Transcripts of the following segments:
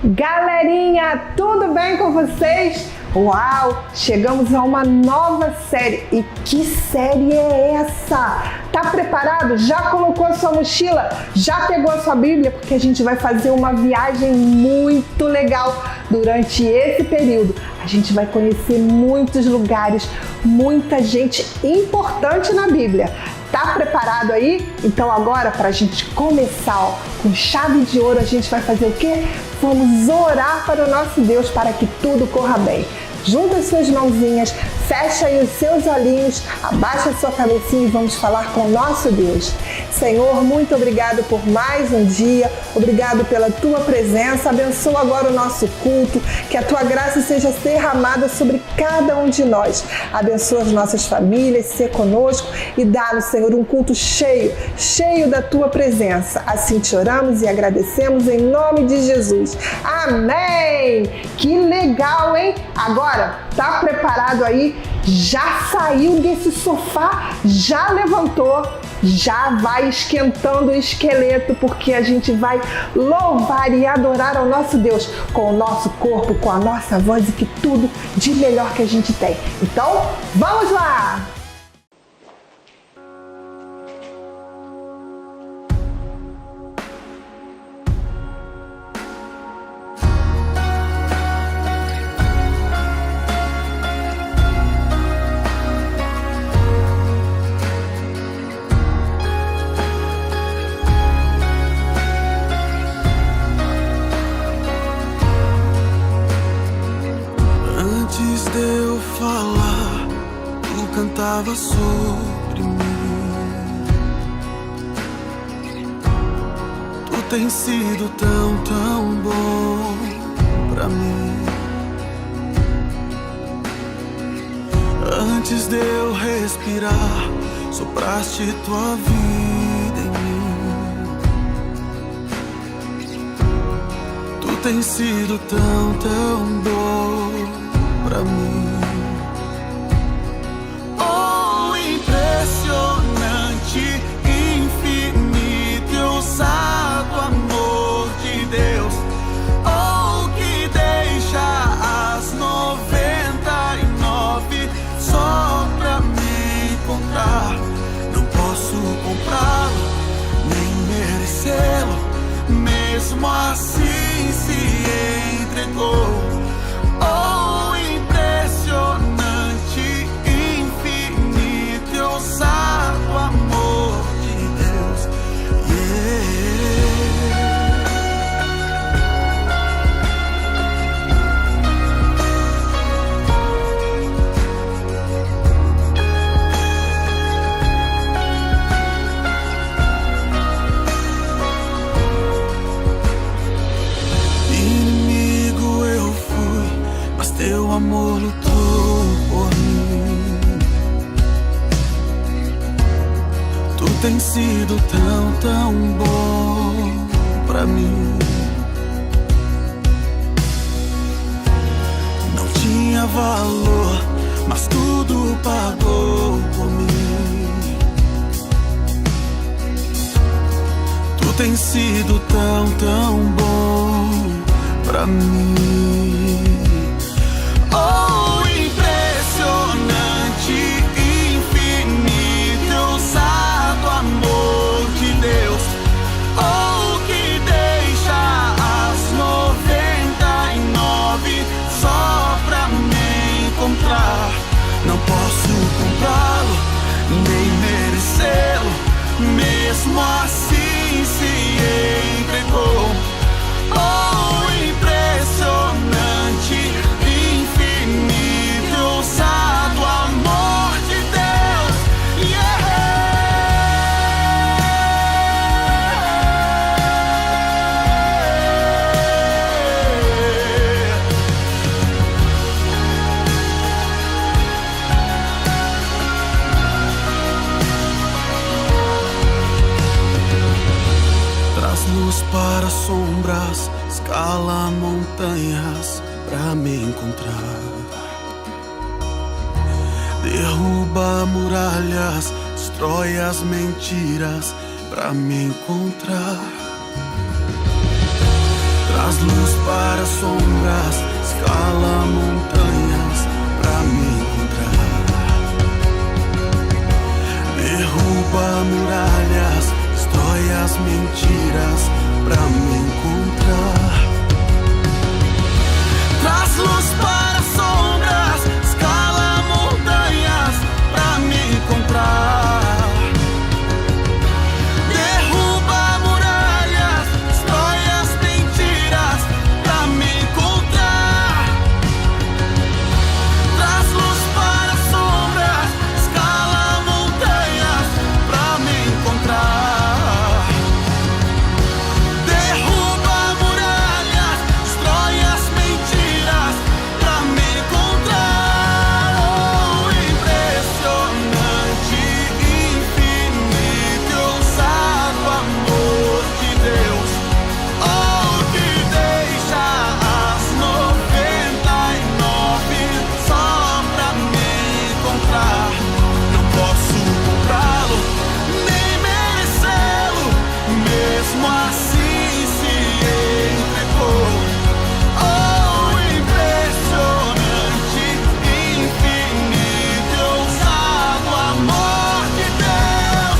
Galerinha, tudo bem com vocês? Uau, chegamos a uma nova série. E que série é essa? Tá preparado? Já colocou a sua mochila? Já pegou a sua Bíblia? Porque a gente vai fazer uma viagem muito legal durante esse período. A gente vai conhecer muitos lugares, muita gente importante na Bíblia. Tá preparado aí? Então agora, para a gente começar com chave de ouro, a gente vai fazer o quê? Vamos orar para o nosso Deus para que tudo corra bem. Junta as suas mãozinhas, fecha aí os seus olhinhos, abaixa a sua cabecinha e vamos falar com o nosso Deus. Senhor, muito obrigado por mais um dia, obrigado pela tua presença, abençoa agora o nosso culto, que a tua graça seja derramada sobre cada um de nós. Abençoa as nossas famílias, ser conosco e dá-nos, Senhor, um culto cheio da tua presença. Assim te oramos e agradecemos em nome de Jesus. Amém! Que legal, hein? Agora, tá preparado aí? Já saiu desse sofá? Já levantou? Já vai esquentando o esqueleto, porque a gente vai louvar e adorar ao nosso Deus com o nosso corpo, com a nossa voz e que tudo de melhor que a gente tem. Então, vamos lá! Cantava sobre mim. Tu tens sido tão bom pra mim. Antes de eu respirar, sopraste tua vida em mim. Tu tens sido tão bom pra mim. Impressionante, infinito e ousado amor de Deus, oh, que deixa as 99 só pra me encontrar. Não posso comprá-lo, nem merecê-lo, mesmo assim se entregou. Oh, impressionante, ousado amor de Deus, Inimigo eu fui, mas teu amor lutou por mim. Tu tens sido tão bom pra mim. Não tinha valor, mas tudo pagou por mim. Tu tens sido tão bom pra mim. Oh, impressionante, infinito, ousado amor de Deus, oh, que deixa as 99 só pra me encontrar. Não posso comprá-lo, nem merecê-lo, mesmo assim se entregou. Oh, impressionante, infinito, ousado amor de Deus, traz luz para sombras, escala montanhas pra me encontrar. Derruba muralhas, destrói as mentiras pra me encontrar. traz luz para sombras, escala montanhas pra me encontrar. Derruba muralhas, destrói as mentiras pra me encontrar. Traz luz para sombras, escala montanhas pra me encontrar. Derruba muralhas, destrói as mentiras pra me encontrar. Traz luz para sombras, escala montanhas pra me encontrar. Derruba muralhas, destrói as mentiras pra me encontrar. Oh, impressionante, infinito, ousado amor de Deus. Oh, que deixa as 99 só pra me encontrar. Não posso comprá-lo, nem merecê-lo, mesmo assim se entregou. Oh, impressionante, infinito, ousado amor de Deus.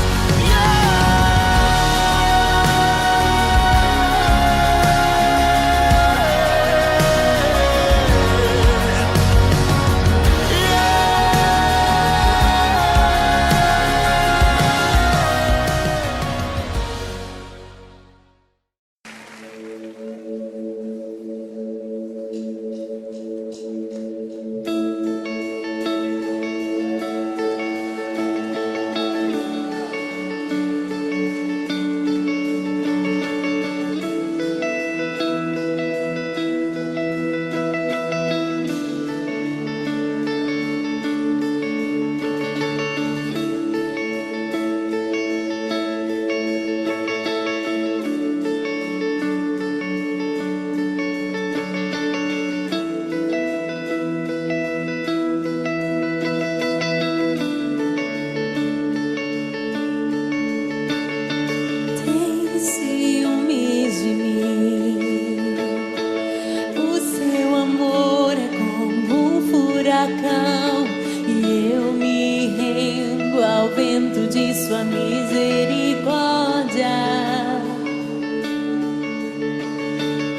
Tem ciúmes de mim. O seu amor é como um furacão e eu me rendo ao vento de sua misericórdia.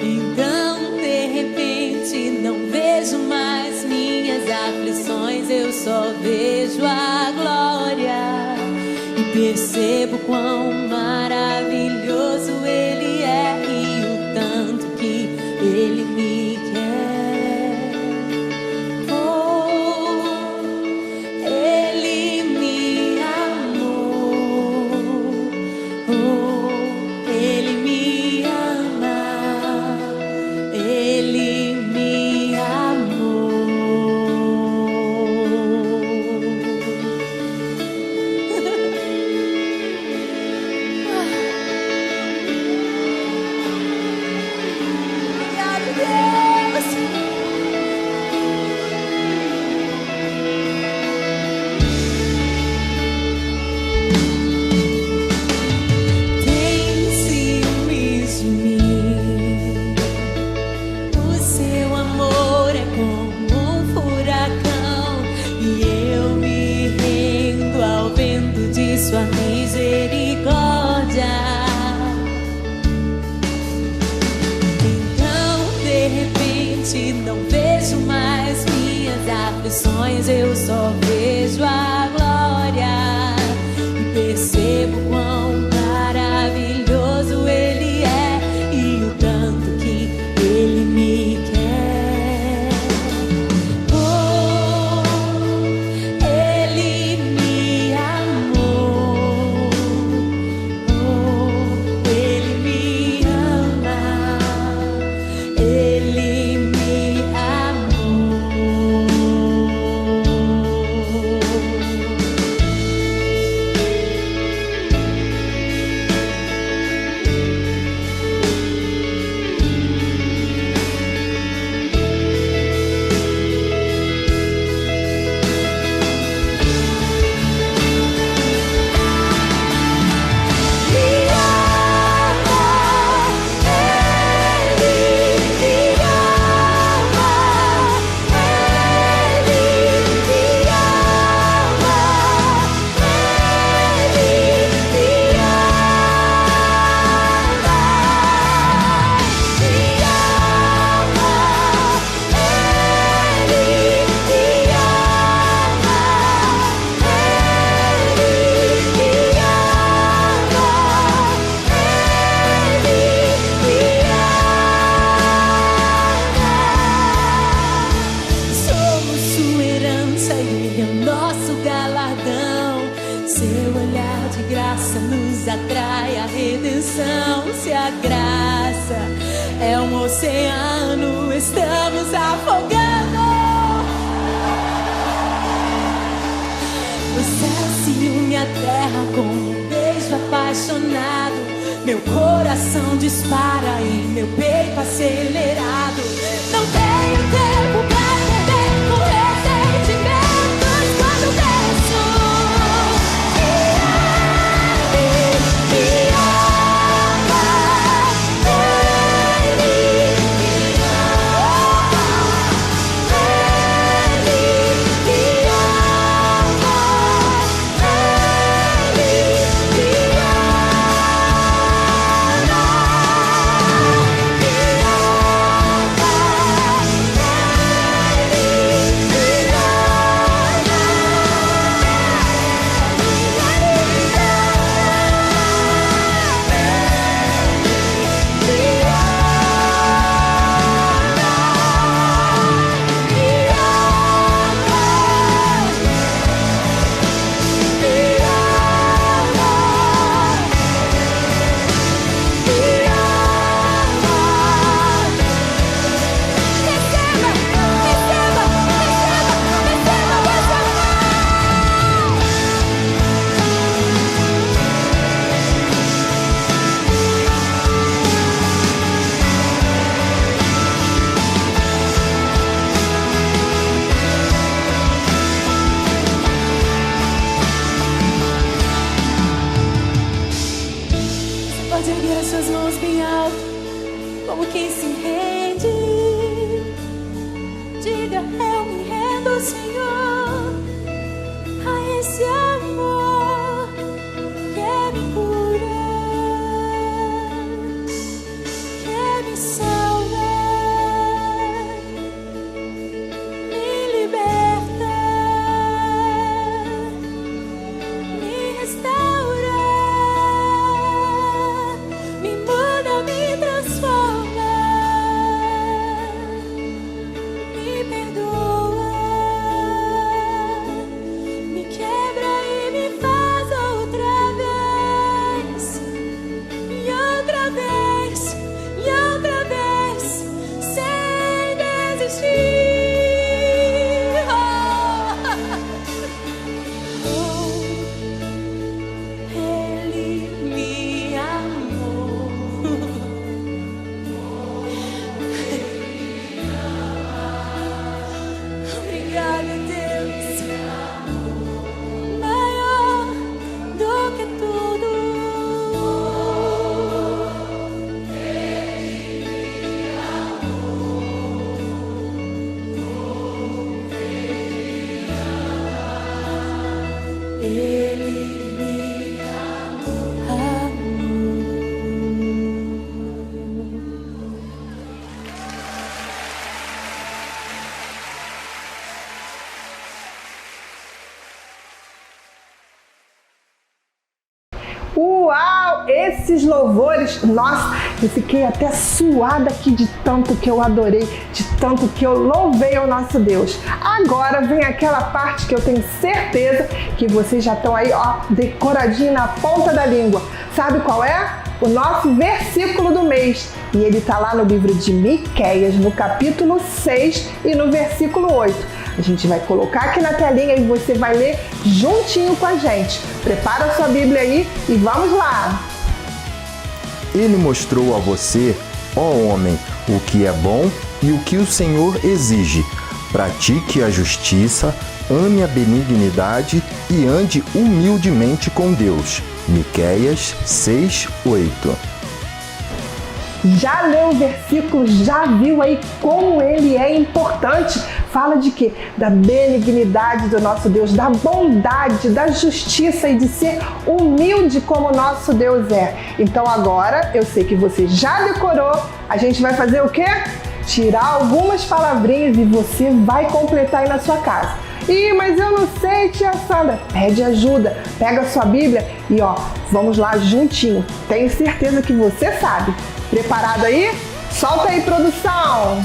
Então, de repente, não vejo mais minhas aflições, eu só vejo a glória. E percebo quão maravilhoso Ele é e o tanto que Ele me quer. Oh, Ele me amou. Oh, Ele me ama. Ele me amou. seu olhar de graça nos atrai a redenção. Se a graça é um oceano, estamos afogando. O céu se une à terra com um beijo apaixonado. Meu coração dispara e meu peito acelerado. Não tenho tempo pra perder com ressentimentos quando penso que Ele me ama. Ele me ama. Ele me ama. Ele me pode erguer as suas mãos bem alto, como quem se rende. Diga, eu me rendo, Senhor, a esse amor que me cura, que me salva, me liberta, me restaura, me muda, me transforma, me perdoa, me quebra e me faz outra vez, e outra vez, e outra vez, sem desistir. Ele me amou. Obrigada, Deus, maior do que tudo. Ele me amou. Uau! Esses louvores, nossa, eu fiquei até suada aqui de tanto que eu adorei, de tanto que eu louvei ao nosso Deus. Agora vem aquela parte que eu tenho certeza que vocês já estão aí, ó, decoradinho na ponta da língua. Sabe qual é? O nosso versículo do mês. E ele está lá no livro de Miqueias, no capítulo 6 e no versículo 8. A gente vai colocar aqui na telinha e você vai ler juntinho com a gente. Prepara a sua Bíblia aí e vamos lá! Ele mostrou a você, ó homem, o que é bom e o que o Senhor exige. Pratique a justiça, ame a benignidade e ande humildemente com Deus. Miqueias 6:8. Já leu o versículo? Já viu aí como ele é importante? Fala de quê? Da benignidade do nosso Deus, da bondade, da justiça e de ser humilde como o nosso Deus é. Então agora, eu sei que você já decorou, a gente vai fazer o quê? Tirar algumas palavrinhas e você vai completar aí na sua casa. Ih, mas eu não sei, tia Sandra. Pede ajuda, pega a sua Bíblia e ó, vamos lá juntinho. Tenho certeza que você sabe. Preparado aí? Solta aí, produção!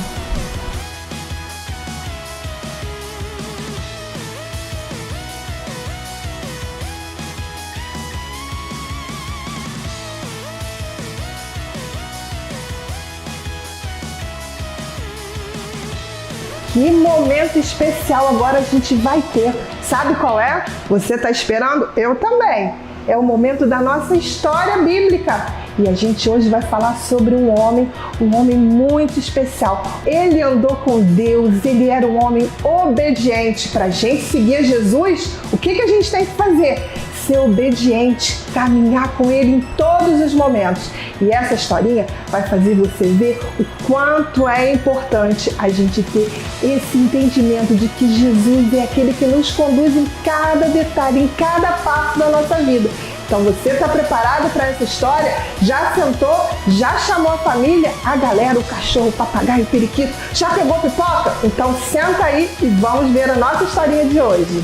Que momento especial agora a gente vai ter. Sabe qual é? Você está esperando? Eu também. É o momento da nossa história bíblica. E a gente hoje vai falar sobre um homem muito especial. Ele andou com Deus, ele era um homem obediente. Para a gente seguir Jesus, o que a gente tem que fazer? Ser obediente, caminhar com ele em todos os momentos. E essa historinha vai fazer você ver o quanto é importante a gente ter esse entendimento de que Jesus é aquele que nos conduz em cada detalhe, em cada passo da nossa vida. Então você está preparado para essa história? Já sentou? Já chamou a família? A galera, o cachorro, o papagaio, o periquito? Já pegou pipoca? Então senta aí e vamos ver a nossa historinha de hoje.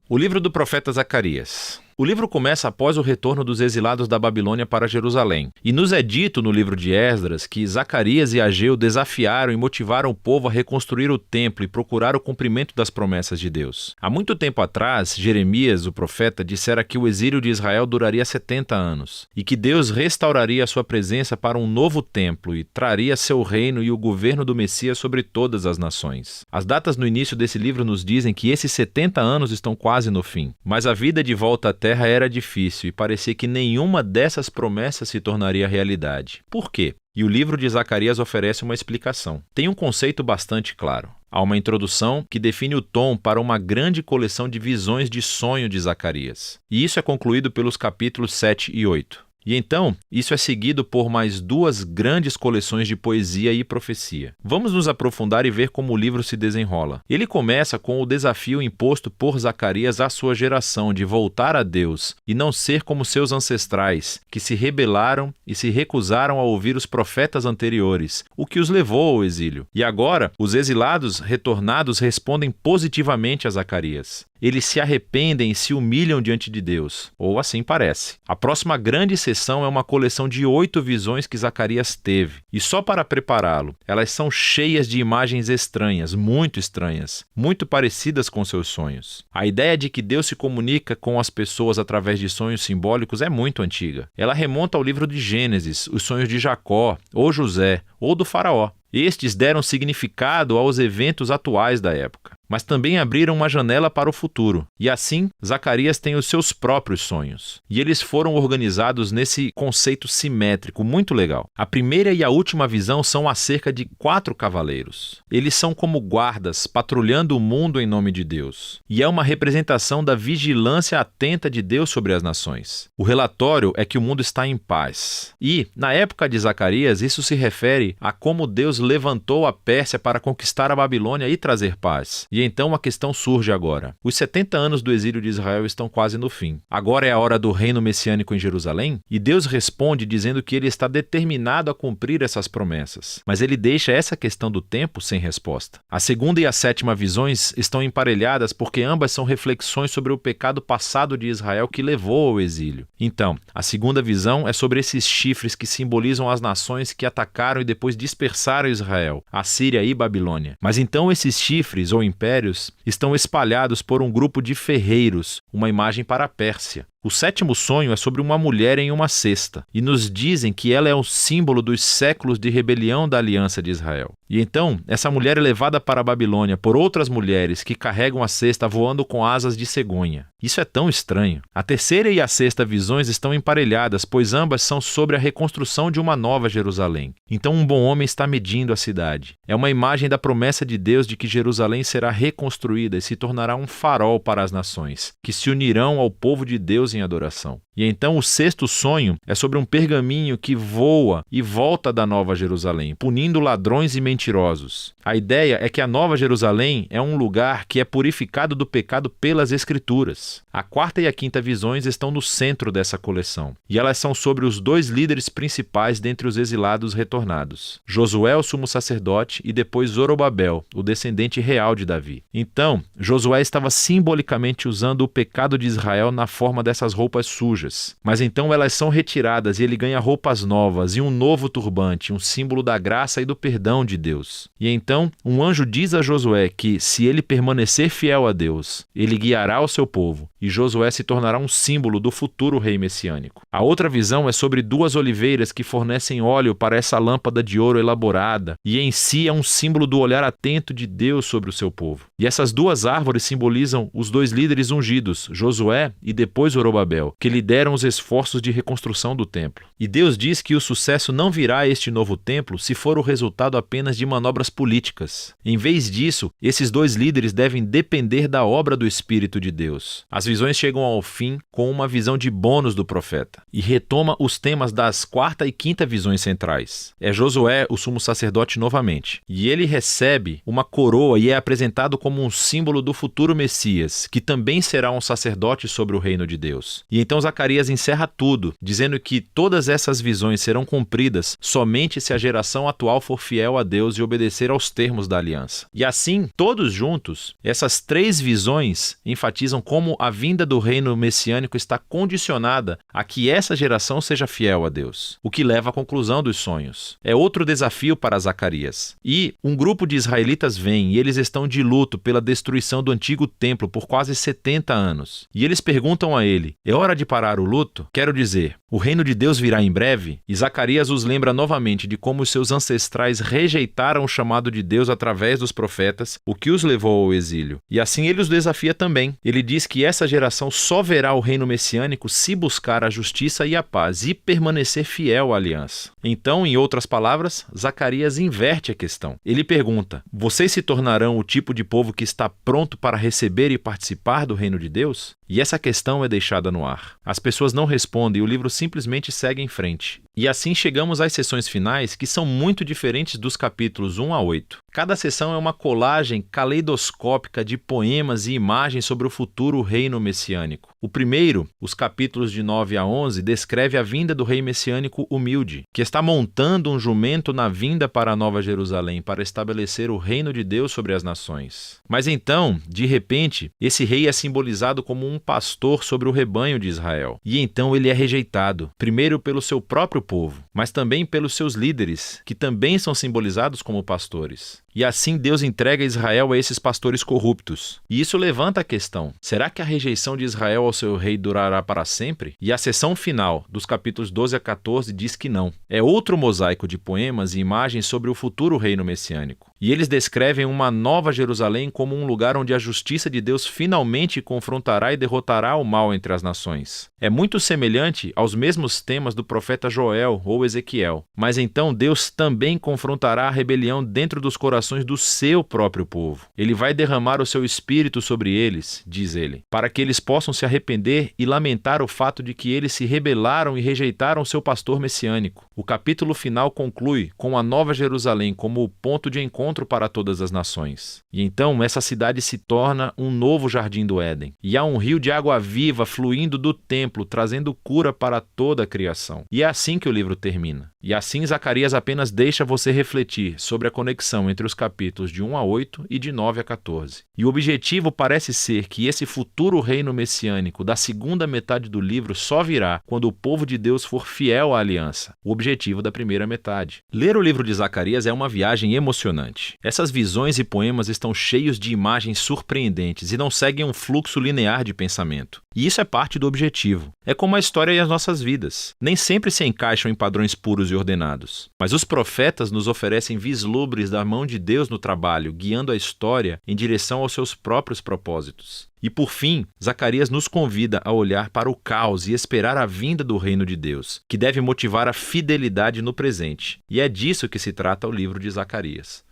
O livro do profeta Zacarias. O livro começa após o retorno dos exilados da Babilônia para Jerusalém. E nos é dito no livro de Esdras que Zacarias e Ageu desafiaram e motivaram o povo a reconstruir o templo e procurar o cumprimento das promessas de Deus. Há muito tempo atrás, Jeremias, o profeta, dissera que o exílio de Israel duraria 70 anos e que Deus restauraria a sua presença para um novo templo e traria seu reino e o governo do Messias sobre todas as nações. As datas no início desse livro nos dizem que esses 70 anos estão quase no fim, mas a vida de volta à terra era difícil e parecia que nenhuma dessas promessas se tornaria realidade. Por quê? E o livro de Zacarias oferece uma explicação. Tem um conceito bastante claro. Há uma introdução que define o tom para uma grande coleção de visões de sonho de Zacarias. E isso é concluído pelos capítulos 7 e 8. E então, isso é seguido por mais duas grandes coleções de poesia e profecia. Vamos nos aprofundar e ver como o livro se desenrola. Ele começa com o desafio imposto por Zacarias à sua geração de voltar a Deus e não ser como seus ancestrais, que se rebelaram e se recusaram a ouvir os profetas anteriores, o que os levou ao exílio. E agora, os exilados retornados respondem positivamente a Zacarias. Eles se arrependem e se humilham diante de Deus, ou assim parece. A próxima grande sessão é uma coleção de 8 visões que Zacarias teve, e só para prepará-lo, elas são cheias de imagens estranhas, muito parecidas com seus sonhos. A ideia de que Deus se comunica com as pessoas através de sonhos simbólicos é muito antiga. Ela remonta ao livro de Gênesis, os sonhos de Jacó, ou José, ou do faraó. Estes deram significado aos eventos atuais da época, mas também abriram uma janela para o futuro. E assim, Zacarias tem os seus próprios sonhos. E eles foram organizados nesse conceito simétrico muito legal. A primeira e a última visão são acerca de 4 cavaleiros. Eles são como guardas, patrulhando o mundo em nome de Deus. E é uma representação da vigilância atenta de Deus sobre as nações. O relatório é que o mundo está em paz. E, na época de Zacarias, isso se refere a como Deus levantou a Pérsia para conquistar a Babilônia e trazer paz. E então a questão surge agora. Os 70 anos do exílio de Israel estão quase no fim. Agora é a hora do reino messiânico em Jerusalém? E Deus responde dizendo que ele está determinado a cumprir essas promessas. Mas ele deixa essa questão do tempo sem resposta. A segunda e a sétima visões estão emparelhadas porque ambas são reflexões sobre o pecado passado de Israel que levou ao exílio. Então, a segunda visão é sobre esses chifres que simbolizam as nações que atacaram e depois dispersaram Israel, Assíria e Babilônia. Mas então esses chifres, ou impérios, estão espalhados por um grupo de ferreiros, uma imagem para a Pérsia. O sétimo sonho é sobre uma mulher em uma cesta, e nos dizem que ela é o símbolo dos séculos de rebelião da aliança de Israel. E então, essa mulher é levada para a Babilônia por outras mulheres que carregam a cesta voando com asas de cegonha. Isso é tão estranho. A terceira e a sexta visões estão emparelhadas, pois ambas são sobre a reconstrução de uma nova Jerusalém. Então um bom homem está medindo a cidade. É uma imagem da promessa de Deus de que Jerusalém será reconstruída e se tornará um farol para as nações, que se unirão ao povo de Deus em adoração. E então o sexto sonho é sobre um pergaminho que voa e volta da Nova Jerusalém, punindo ladrões e mentirosos. A ideia é que a Nova Jerusalém é um lugar que é purificado do pecado pelas Escrituras. A quarta e a quinta visões estão no centro dessa coleção, e elas são sobre os 2 líderes principais dentre os exilados retornados, Josué, o sumo sacerdote, e depois Zorobabel, o descendente real de Davi. Então, Josué estava simbolicamente usando o pecado de Israel na forma dessa essas roupas sujas. Mas então elas são retiradas e ele ganha roupas novas e um novo turbante, um símbolo da graça e do perdão de Deus. E então um anjo diz a Josué que, se ele permanecer fiel a Deus, ele guiará o seu povo, e Josué se tornará um símbolo do futuro rei messiânico. A outra visão é sobre duas oliveiras que fornecem óleo para essa lâmpada de ouro elaborada, e em si é um símbolo do olhar atento de Deus sobre o seu povo. E essas duas árvores simbolizam os dois líderes ungidos, Josué e depois Zorobabel, que lideram os esforços de reconstrução do templo. E Deus diz que o sucesso não virá a este novo templo se for o resultado apenas de manobras políticas. Em vez disso, esses dois líderes devem depender da obra do Espírito de Deus. As visões chegam ao fim com uma visão de bônus do profeta e retoma os temas das quarta e quinta visões centrais. É Josué, o sumo sacerdote, novamente. E ele recebe uma coroa e é apresentado como um símbolo do futuro Messias, que também será um sacerdote sobre o reino de Deus. E então Zacarias encerra tudo, dizendo que todas essas visões serão cumpridas somente se a geração atual for fiel a Deus e obedecer aos termos da aliança. E assim, todos juntos, essas três visões enfatizam como a vinda do reino messiânico está condicionada a que essa geração seja fiel a Deus, o que leva à conclusão dos sonhos. É outro desafio para Zacarias. E um grupo de israelitas vem e eles estão de luto pela destruição do antigo templo por quase 70 anos. E eles perguntam a ele: é hora de parar o luto? Quero dizer, o reino de Deus virá em breve? E Zacarias os lembra novamente de como os seus ancestrais rejeitaram o chamado de Deus através dos profetas, o que os levou ao exílio. E assim ele os desafia também. Ele diz que essa geração só verá o reino messiânico se buscar a justiça e a paz e permanecer fiel à aliança. Então, em outras palavras, Zacarias inverte a questão. Ele pergunta: vocês se tornarão o tipo de povo que está pronto para receber e participar do reino de Deus? E essa questão é deixada no ar. As pessoas não respondem e o livro simplesmente segue em frente. E assim chegamos às sessões finais, que são muito diferentes dos capítulos 1 a 8. Cada sessão é uma colagem caleidoscópica de poemas e imagens sobre o futuro reino messiânico. O primeiro, os capítulos de 9 a 11, descreve a vinda do rei messiânico humilde, que está montando um jumento na vinda para a Nova Jerusalém para estabelecer o reino de Deus sobre as nações. Mas então, de repente, esse rei é simbolizado como um pastor sobre o rebanho de Israel. E então ele é rejeitado, primeiro pelo seu próprio povo, mas também pelos seus líderes, que também são simbolizados como pastores. E assim Deus entrega Israel a esses pastores corruptos. E isso levanta a questão: será que a rejeição de Israel ao seu rei durará para sempre? E a seção final, dos capítulos 12 a 14, diz que não. É outro mosaico de poemas e imagens sobre o futuro reino messiânico. E eles descrevem uma nova Jerusalém como um lugar onde a justiça de Deus finalmente confrontará e derrotará o mal entre as nações. É muito semelhante aos mesmos temas do profeta Joel ou Ezequiel. Mas então Deus também confrontará a rebelião dentro dos corações do seu próprio povo. Ele vai derramar o seu espírito sobre eles, diz ele, para que eles possam se arrepender e lamentar o fato de que eles se rebelaram e rejeitaram seu pastor messiânico. O capítulo final conclui com a Nova Jerusalém como o ponto de encontro para todas as nações. E então essa cidade se torna um novo jardim do Éden. E há um rio de água viva fluindo do templo, trazendo cura para toda a criação. E é assim que o livro termina. E assim Zacarias apenas deixa você refletir sobre a conexão entre os capítulos de 1 a 8 e de 9 a 14. E o objetivo parece ser que esse futuro reino messiânico da segunda metade do livro só virá quando o povo de Deus for fiel à aliança, o objetivo da primeira metade. Ler o livro de Zacarias é uma viagem emocionante. Essas visões e poemas estão cheios de imagens surpreendentes e não seguem um fluxo linear de pensamento. E isso é parte do objetivo. É como a história e as nossas vidas. Nem sempre se encaixam em padrões puros e ordenados. Mas os profetas nos oferecem vislumbres da mão de Deus no trabalho, guiando a história em direção aos seus próprios propósitos. E por fim, Zacarias nos convida a olhar para o caos e esperar a vinda do reino de Deus, que deve motivar a fidelidade no presente. E é disso que se trata o livro de Zacarias.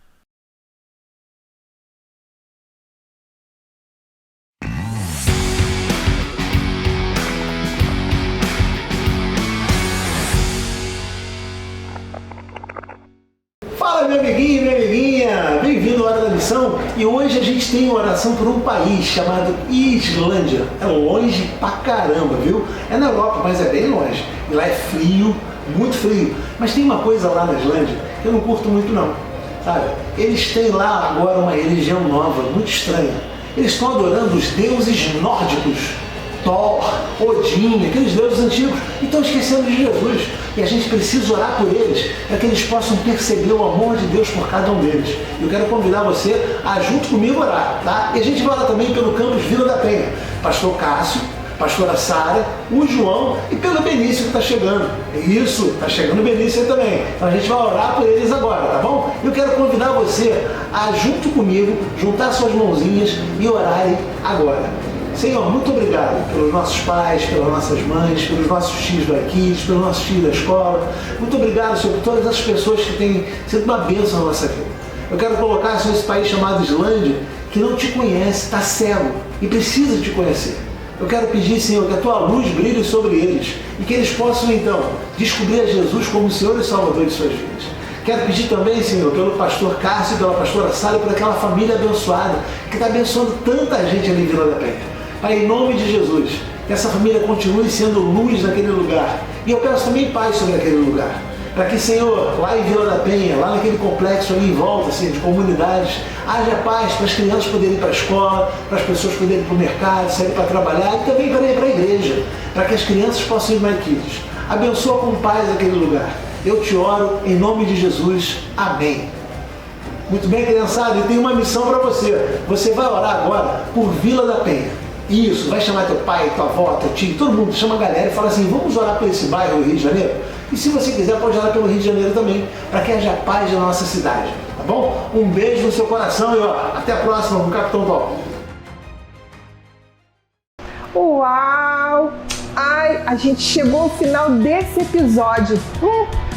Fala, meu amiguinho, minha amiguinha! Bem-vindo à Hora da Missão. E hoje a gente tem uma oração por um país chamado Islândia. É longe pra caramba, viu? É na Europa, mas é bem longe. E lá é frio, muito frio. Mas tem uma coisa lá na Islândia que eu não curto muito não, sabe? Eles têm lá agora uma religião nova, muito estranha. Eles estão adorando os deuses nórdicos. Thor, Odin, aqueles deuses antigos, e estão esquecendo de Jesus. E a gente precisa orar por eles, para que eles possam perceber o amor de Deus por cada um deles. Eu quero convidar você a, junto comigo, orar, tá? E a gente vai orar também pelo campus Vila da Penha. Pastor Cássio, pastora Sara, o João e pelo Benício que está chegando. Isso, está chegando o Benício aí também. Então a gente vai orar por eles agora, tá bom? Eu quero convidar você a, junto comigo, juntar suas mãozinhas e orarem agora. Senhor, muito obrigado pelos nossos pais, pelas nossas mães, pelos nossos tios do Arquides, pelos nossos tios da escola. Muito obrigado, Senhor, por todas as pessoas que têm sido uma bênção na nossa vida. Eu quero colocar, Senhor, esse país chamado Islândia, que não te conhece, está cego e precisa te conhecer. Eu quero pedir, Senhor, que a Tua luz brilhe sobre eles e que eles possam, então, descobrir a Jesus como o Senhor e Salvador de suas vidas. Quero pedir também, Senhor, pelo pastor Cássio e pela pastora Sara e por aquela família abençoada que está abençoando tanta gente ali em Vila da Penha. Pai, em nome de Jesus, que essa família continue sendo luz naquele lugar. E eu peço também paz sobre aquele lugar. Para que, Senhor, lá em Vila da Penha, lá naquele complexo ali em volta, assim, de comunidades, haja paz para as crianças poderem ir para a escola, para as pessoas poderem ir para o mercado, saírem para trabalhar e também para ir para a igreja, para que as crianças possam ir mais quites. Abençoa com paz aquele lugar. Eu te oro em nome de Jesus. Amém. Muito bem, criançada, e tem uma missão para você. Você vai orar agora por Vila da Penha. Isso, vai chamar teu pai, tua avó, teu tio, todo mundo, chama a galera e fala assim, vamos orar por esse bairro do Rio de Janeiro? E se você quiser, pode orar pelo Rio de Janeiro também, para que haja paz na nossa cidade, tá bom? Um beijo no seu coração e ó, até a próxima com o Capitão Top. Uau! Ai, a gente chegou ao final desse episódio.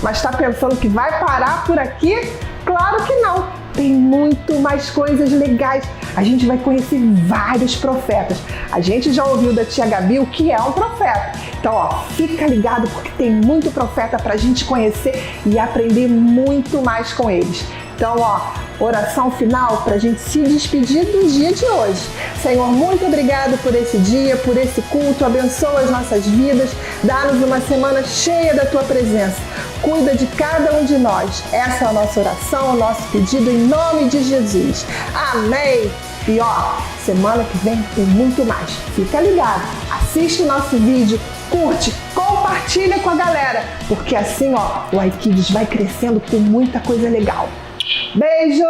Mas tá pensando que vai parar por aqui? Claro que não! Tem muito mais coisas legais. A gente vai conhecer vários profetas. A gente já ouviu da tia Gabi o que é um profeta. Então, ó, fica ligado porque tem muito profeta pra gente conhecer e aprender muito mais com eles. Então, ó, oração final pra gente se despedir do dia de hoje. Senhor, muito obrigado por esse dia, por esse culto. Abençoa as nossas vidas. Dá-nos uma semana cheia da Tua presença. Cuida de cada um de nós. Essa é a nossa oração, o nosso pedido em nome de Jesus. Amém! E ó, semana que vem tem muito mais. Fica ligado, assiste o nosso vídeo, curte, compartilha com a galera, porque assim ó, o iKids vai crescendo com muita coisa legal. Beijo!